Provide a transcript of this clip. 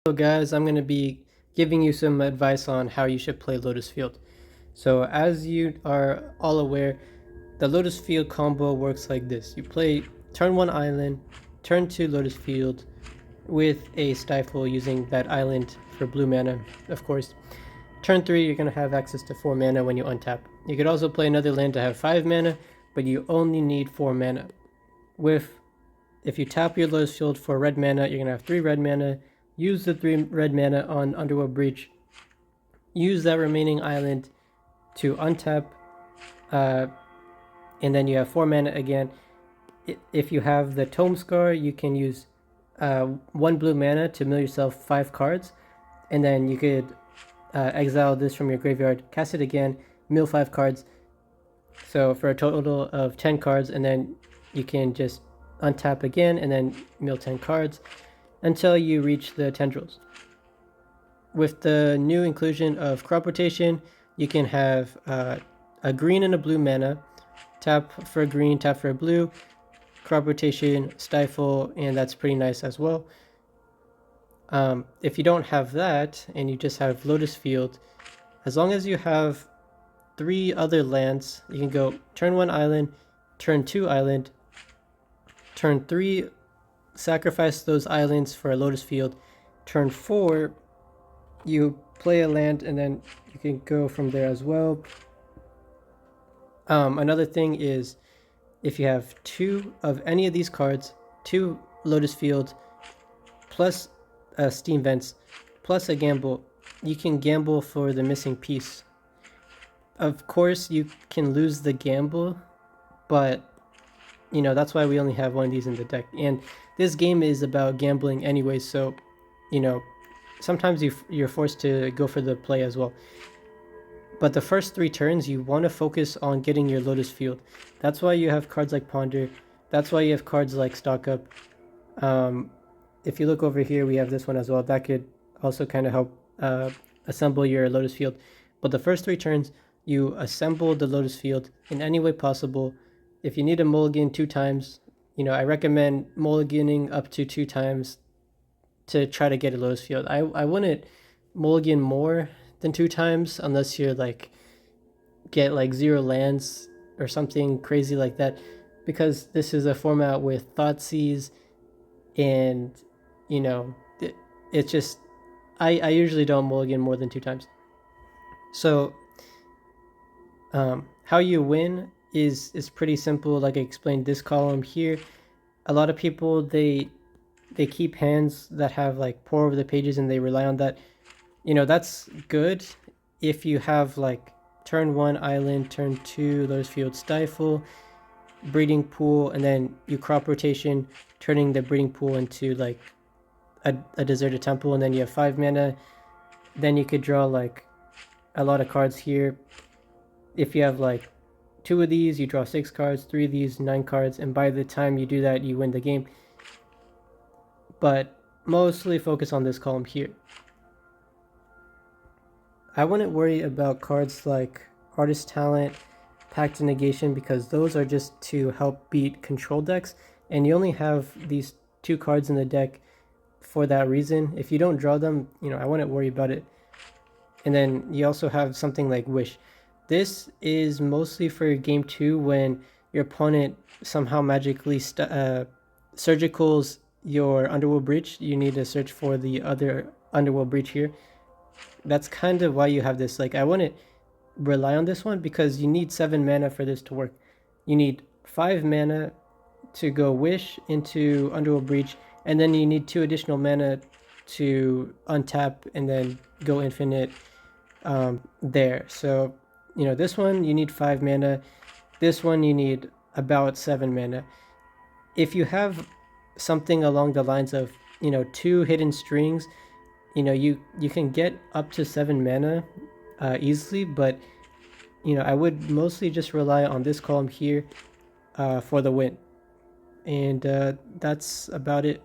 Hello guys, I'm going to be giving you some advice on how you should play Lotus Field. So as you are all aware, the Lotus Field combo works like this. You play turn 1 island, turn 2 Lotus Field with a stifle using that island for blue mana, of course. Turn 3 you're going to have access to 4 mana when you untap. You could also play another land to have 5 mana, but you only need 4 mana. If you tap your Lotus Field for red mana, you're going to have 3 red mana. Use the 3 red mana on Underworld Breach. Use that remaining island to untap, and then you have 4 mana again. If you have the Tome Scar, you can use 1 blue mana to mill yourself 5 cards, and then you could exile this from your graveyard, cast it again, mill 5 cards. So for a total of 10 cards, and then you can just untap again and then mill 10 cards until you reach the tendrils. With the new inclusion of crop rotation, you can have a green and a blue mana, tap for a green, tap for a blue, crop rotation, stifle, and that's pretty nice as well. If you don't have that and you just have Lotus Field, as long as you have 3 other lands, you can go turn 1 island, turn 2 island, turn 3 sacrifice those islands for a Lotus Field. Turn 4, you play a land and then you can go from there as well. Another thing is, if you have 2 of any of these cards, 2 Lotus Field, plus Steam Vents, plus a gamble, you can gamble for the missing piece. Of course, you can lose the gamble, but you know, that's why we only have one of these in the deck. And this game is about gambling anyway, so, you know, sometimes you're forced to go for the play as well. But the first 3 turns, you want to focus on getting your Lotus Field. That's why you have cards like Ponder. That's why you have cards like Stock Up. If you look over here, we have this one as well. That could also kind of help assemble your Lotus Field. But the first 3 turns, you assemble the Lotus Field in any way possible. If you need a mulligan 2 times, you know, I recommend mulliganing up to 2 times to try to get a Lotus Field. I wouldn't mulligan more than 2 times unless you're like get like 0 lands or something crazy like that, because this is a format with Thoughtseize, and you know, it's just I usually don't mulligan more than 2 times. So how you win is pretty simple. Like I explained, this column here, a lot of people they keep hands that have like pour over the pages and they rely on that. You know, that's good if you have like turn 1 island, turn 2 Lotus Field, stifle, breeding pool, and then you crop rotation, turning the breeding pool into like a deserted temple, and then you have 5 mana. Then you could draw like a lot of cards here. If you have like 2 of these, you draw 6 cards, 3 of these, 9 cards, and by the time you do that, you win the game. But mostly focus on this column here. I wouldn't worry about cards like Artist Talent, Pact of Negation, because those are just to help beat control decks, and you only have these 2 cards in the deck for that reason. If you don't draw them, you know, I wouldn't worry about it. And then you also have something like Wish. This is mostly for game 2 when your opponent somehow magically surgicals your Underworld Breach. You need to search for the other Underworld Breach here. That's kind of why you have this. Like, I wouldn't rely on this one because you need 7 mana for this to work. You need 5 mana to go Wish into Underworld Breach, and then you need 2 additional mana to untap and then go infinite there. So, you know, this one you need 5 mana. This one you need about 7 mana. If you have something along the lines of, you know, 2 hidden strings, you know, you can get up to 7 mana easily, but, you know, I would mostly just rely on this column here for the win. And that's about it.